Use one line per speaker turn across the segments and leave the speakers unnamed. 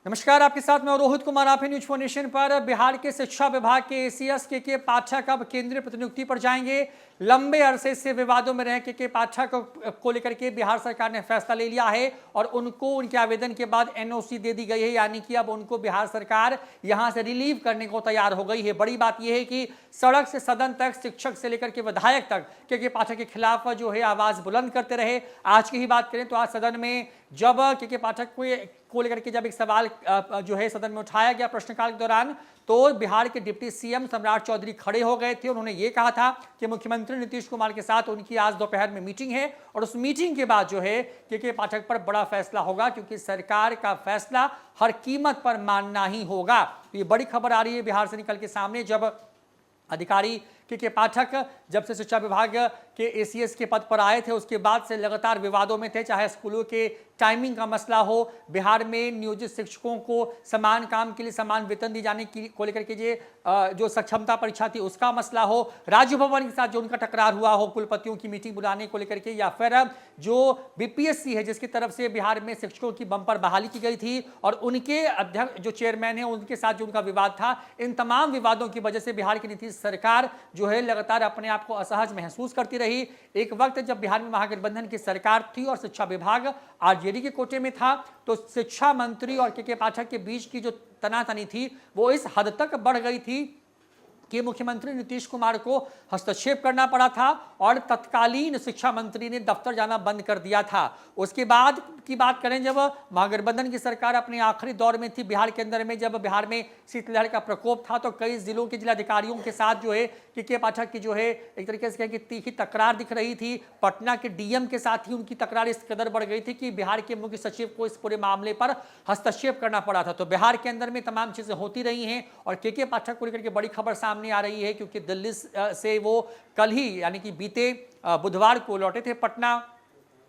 नमस्कार, आपके साथ मैं रोहित कुमार। आप न्यूज फॉर नेशन पर। बिहार के शिक्षा विभाग के एसीएस के पाठक अब केंद्रीय प्रतिनियुक्ति पर जाएंगे। लंबे अरसे से विवादों में रहे के पाठक को लेकर के बिहार सरकार ने फैसला ले लिया है और उनको उनके आवेदन के बाद एनओसी दे दी गई है, यानी कि अब उनको बिहार सरकार यहां से रिलीव करने को तैयार हो गई है। बड़ी बात यह है कि सड़क से सदन तक, शिक्षक से लेकर के विधायक तक के पाठक के खिलाफ जो है आवाज बुलंद करते रहे। आज की ही बात करें तो आज सदन में जब के पाठक को लेकर के जब एक सवाल जो है सदन में उठाया गया प्रश्नकाल के दौरान, तो बिहार के डिप्टी सीएम सम्राट चौधरी खड़े हो गए थे। उन्होंने ये कहा था कि मुख्यमंत्री नीतीश कुमार के साथ उनकी आज दोपहर में मीटिंग है और उस मीटिंग के बाद जो है के पाठक पर बड़ा फैसला होगा, क्योंकि सरकार का फैसला हर कीमत पर मानना ही होगा। तो ये बड़ी खबर आ रही है बिहार से निकल के सामने, जब अधिकारी के पाठक जब से शिक्षा विभाग के एसीएस के पद पर आए थे उसके बाद से लगातार विवादों में थे। चाहे स्कूलों के टाइमिंग का मसला हो, बिहार में नियोजित शिक्षकों को समान काम के लिए समान वेतन दिए जाने को लेकर के जो सक्षमता परीक्षा थी उसका मसला हो, राज्य भवन के साथ जो उनका टकरार हुआ हो कुलपतियों की मीटिंग बुलाने को लेकर के, या फिर जो बीपीएससी है जिसकी तरफ से बिहार में शिक्षकों की बंपर बहाली की गई थी और उनके अध्यक्ष जो चेयरमैन है उनके साथ जो उनका विवाद था, इन तमाम विवादों की वजह से बिहार की नीतीश सरकार जो है लगातार अपने आप को असहज महसूस करती रही। एक वक्त जब बिहार में महागठबंधन की सरकार थी और शिक्षा विभाग आरजेडी के कोटे में था, तो शिक्षा मंत्री और के पाठक के बीच की जो तनातनी थी वो इस हद तक बढ़ गई थी कि मुख्यमंत्री नीतीश कुमार को हस्तक्षेप करना पड़ा था और तत्कालीन शिक्षा मंत्री ने दफ्तर जाना बंद कर दिया था। उसके बाद की बात करें, जब महागठबंधन की सरकार अपने आखिरी दौर में थी बिहार के अंदर में, जब बिहार में शीतलहर का प्रकोप था, तो कई जिलों के जिलाधिकारियों के साथ जो है के पाठक की जो है एक तरीके से तीखी तकरार दिख रही थी। पटना के डीएम के साथ ही उनकी तकरार इस कदर बढ़ गई थी कि बिहार के मुख्य सचिव को इस पूरे मामले पर हस्तक्षेप करना पड़ा था। तो बिहार के अंदर में तमाम चीजें होती रही हैं और के पाठक को लेकर के बड़ी खबर सामने आ रही है, क्योंकि दिल्ली से वो कल ही यानी कि बीते बुधवार को लौटे थे पटना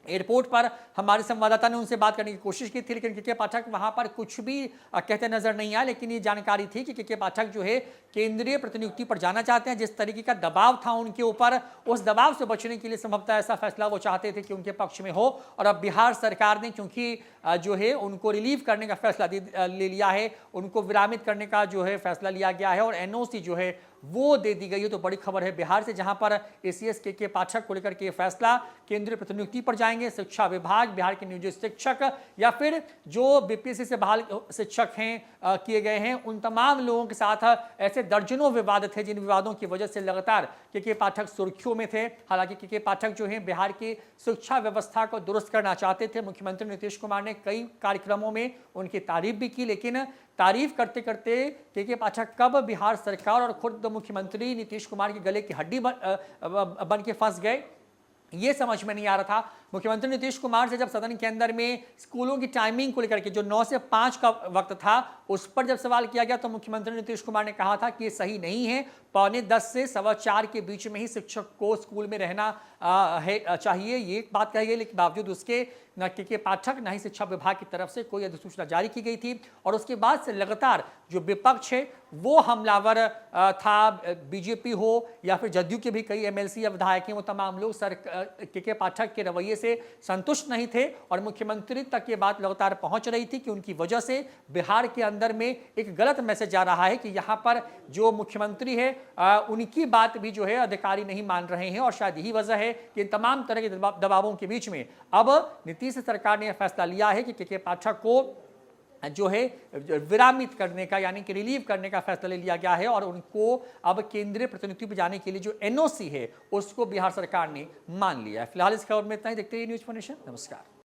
एयरपोर्ट पर। हमारे संवाददाता ने उनसे बात करने की कोशिश की थी, लेकिन के पाठक वहां पर कुछ भी कहते नजर नहीं आया। लेकिन ये जानकारी थी कि के पाठक जो है केंद्रीय प्रतिनियुक्ति पर जाना चाहते हैं। जिस तरीके का दबाव था उनके ऊपर, उस दबाव से बचने के लिए संभवतः ऐसा फैसला वो चाहते थे कि उनके पक्ष में हो। और अब बिहार सरकार ने क्योंकि जो है उनको रिलीव करने का फैसला ले लिया है, उनको विरामित करने का जो है फैसला लिया गया है और एनओसी जो है वो दे दी गई है। तो बड़ी खबर है बिहार से, जहां पर एसीएस के पाठक को लेकर के फैसला केंद्रीय प्रतिनियुक्ति पर जाएंगे। शिक्षा विभाग, बिहार के नियोजित शिक्षक या फिर जो बीपीएससी से बहाल शिक्षक हैं किए गए हैं, उन तमाम लोगों के साथ ऐसे दर्जनों विवाद थे जिन विवादों की वजह से लगातार के पाठक सुर्खियों में थे। हालांकि के पाठक जो है बिहार की शिक्षा व्यवस्था को दुरुस्त करना चाहते थे। मुख्यमंत्री नीतीश कुमार ने कई कार्यक्रमों में उनकी तारीफ भी की, लेकिन तारीफ करते करते के पाठक कब बिहार सरकार और खुद मुख्यमंत्री नीतीश कुमार के गले की हड्डी बन के फंस गए, ये समझ में नहीं आ रहा था। मुख्यमंत्री नीतीश कुमार से जब सदन के अंदर में स्कूलों की टाइमिंग को लेकर के जो 9 से 5 का वक्त था उस पर जब सवाल किया गया, तो मुख्यमंत्री नीतीश कुमार ने कहा था कि ये सही नहीं है। 3:45 से 4:15 के बीच में ही शिक्षक को स्कूल में रहना चाहिए, ये बात कही गई। लेकिन बावजूद उसके न के पाठक न ही शिक्षा विभाग की तरफ से कोई अधिसूचना जारी की गई थी और उसके बाद से लगातार जो विपक्ष है वो हमलावर था। बीजेपी हो या फिर जदयू के भी कई एमएलसी या विधायक हैं, वो तमाम लोग के पाठक के रवैये से संतुष्ट नहीं थे और मुख्यमंत्री तक ये बात लगातार पहुंच रही थी कि उनकी वजह से बिहार के अंदर में एक गलत मैसेज जा रहा है कि यहां पर जो मुख्यमंत्री है उनकी बात भी जो है अधिकारी नहीं मान रहे हैं। और शायद यही वजह है कि तमाम तरह के दबावों के बीच में अब नीतीश सरकार ने यह फैसला लिया है कि के पाठक को जो है विरामित करने का यानी कि रिलीव करने का फैसला ले लिया गया है और उनको अब केंद्रीय प्रतिनियुक्ति पर जाने के लिए जो एनओसी है उसको बिहार सरकार ने मान लिया है। फिलहाल इस खबर में इतना ही। देखते रहिए न्यूज फॉर नेशन। नमस्कार।